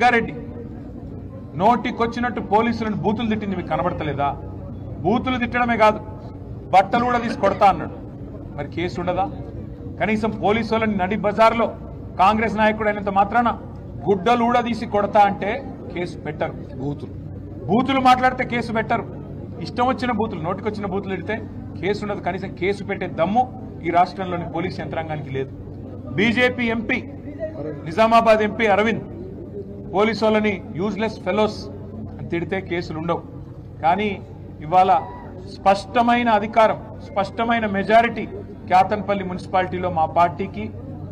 రెడ్డి నోటికొచ్చినట్టు పోలీసులను బూతులు తిట్టింది మీకు కనబడతలేదా? బూతులు తిట్టడమే కాదు, బట్టలు కూడా తీసి కొడతా అన్నాడు. మరి కేసు ఉండదా? కనీసం పోలీసు వాళ్ళని నడి బజార్లో కాంగ్రెస్ నాయకుడు అయినంత మాత్రాన గుడ్డలు కూడా తీసి కొడతా అంటే కేసు పెట్టరు. బూతులు మాట్లాడితే కేసు పెట్టరు. ఇష్టం వచ్చిన బూతులు, నోటికొచ్చిన బూతులు తిడితే కేసు ఉండదు. కనీసం కేసు పెట్టే దమ్ము ఈ రాష్ట్రంలోని పోలీస్ యంత్రాంగానికి లేదు. BJP MP, Nizamabad MP Aravind police వాళ్ళని యూజ్లెస్ ఫెలోస్ అని తిడితే కేసులు ఉండవు. కానీ ఇవాళ స్పష్టమైన అధికారం, స్పష్టమైన మెజారిటీ క్యాతన్పల్లి మున్సిపాలిటీలో మా పార్టీకి,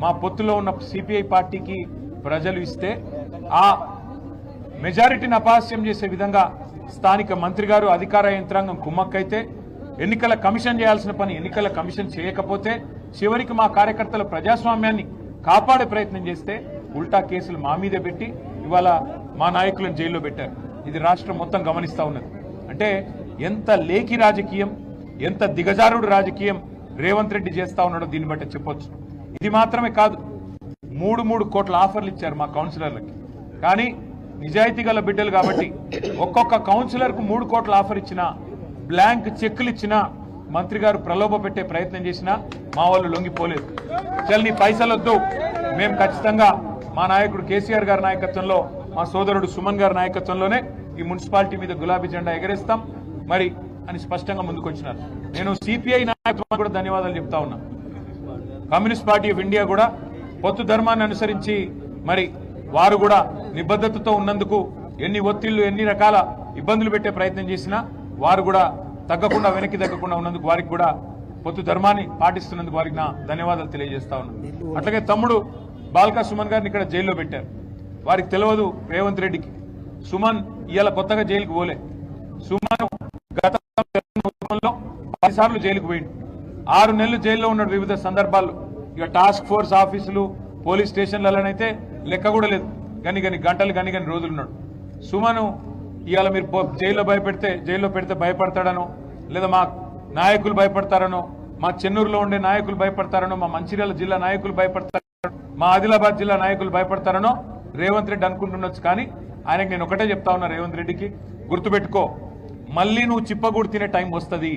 మా పొత్తులో ఉన్న సిపిఐ పార్టీకి ప్రజలు ఇస్తే ఆ మెజారిటీని అపహాస్యం చేసే విధంగా స్థానిక మంత్రి గారు, అధికార యంత్రాంగం కుమ్మక్కైతే, ఎన్నికల కమిషన్ చేయాల్సిన పని ఎన్నికల కమిషన్ చేయకపోతే, చివరికి మా కార్యకర్తల ప్రజాస్వామ్యాన్ని కాపాడే ప్రయత్నం చేస్తే ఉల్టా కేసులు మా మీదే పెట్టి ఇవాళ మా నాయకులను జైల్లో పెట్టారు. ఇది రాష్ట్రం మొత్తం గమనిస్తా ఉన్నది. అంటే ఎంత లేఖి రాజకీయం, ఎంత దిగజారుడు రాజకీయం రేవంత్ రెడ్డి చేస్తా ఉన్నాడో దీన్ని బట్టి చెప్పొచ్చు. ఇది మాత్రమే కాదు, 3 కోట్ల ఆఫర్లు ఇచ్చారు మా కౌన్సిలర్లకి. కానీ నిజాయితీ గల బిడ్డలు కాబట్టి ఒక్కొక్క కౌన్సిలర్కు 3 కోట్ల ఆఫర్ ఇచ్చినా, బ్లాంక్ చెక్కులు ఇచ్చినా, మంత్రి గారు ప్రలోభ పెట్టే ప్రయత్నం చేసినా మా వాళ్ళు లొంగిపోలేదు. చల్ నీ పైసలు వద్దు, మేము ఖచ్చితంగా మా నాయకుడు కేసీఆర్ గారి నాయకత్వంలో, మా సోదరుడు సుమన్ గారి నాయకత్వంలోనే ఈ మున్సిపాలిటీ మీద గులాబీ జెండా ఎగరేస్తాం మరి అని స్పష్టంగా ముందుకొచ్చినారు. నేను సిపిఐ నాయకత్వం కూడా ధన్యవాదాలు చెప్తా ఉన్నా. కమ్యూనిస్ట్ పార్టీ ఆఫ్ ఇండియా కూడా పొత్తు ధర్మాన్ని అనుసరించి మరి వారు కూడా నిబద్ధతతో ఉన్నందుకు ఎన్ని ఒత్తిళ్లు, ఎన్ని రకాల ఇబ్బందులు పెట్టే ప్రయత్నం చేసినా వారు కూడా తగ్గకుండా, వెనక్కి తగ్గకుండా ఉన్నందుకు వారికి కూడా, పొత్తు ధర్మాన్ని పాటిస్తున్నందుకు వారికి నా ధన్యవాదాలు తెలియజేస్తా ఉన్నాను. అట్లాగే తమ్ముడు బాల్కా సుమన్ గారిని ఇక్కడ జైల్లో పెట్టారు. వారికి తెలియదు రేవంత్ రెడ్డికి, సుమన్ ఇవాళ కొత్తగా జైలుకు పోలే. సుమన్ గత 10 సార్లు జైలుకు పోయిండు. 6 నెలలు జైల్లో ఉన్నాడు వివిధ సందర్భాల్లో. ఇక టాస్క్ ఫోర్స్ ఆఫీసులు, పోలీస్ స్టేషన్లలోనైతే లెక్క కూడా లేదు. గని గంటలు గని రోజులున్నాడు. సుమను ఇవాళ మీరు జైల్లో పెడితే భయపడతాడనో, లేదా మా నాయకులు భయపడతారనో, మా చెన్నూరులో ఉండే నాయకులు భయపడతారనో, మా మంచిర్యాల జిల్లా నాయకులు భయపడతారనో, మా ఆదిలాబాద్ జిల్లా నాయకులు భయపడతారనో రేవంత్ రెడ్డి అనుకుంటుండొచ్చు. కానీ ఆయనకు నేను ఒకటే చెప్తా ఉన్నా, రేవంత్ రెడ్డికి గుర్తుపెట్టుకో, మళ్ళీ నువ్వు చిప్పగూడు తినే టైం వస్తుంది,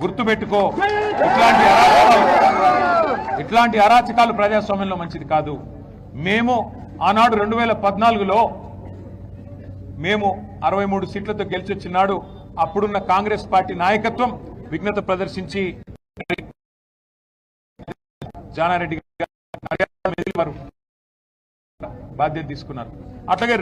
గుర్తుపెట్టుకో. ఇట్లాంటి అరాచకాలు ప్రజాస్వామ్యంలో మంచిది కాదు. మేము ఆనాడు 2014లో మేము 63 సీట్లతో గెలిచొచ్చినాడు అప్పుడున్న కాంగ్రెస్ పార్టీ నాయకత్వం విఘ్నత ప్రదర్శించి జానారెడ్డి గారు బాధ్యత తీసుకున్నారు. అట్లాగే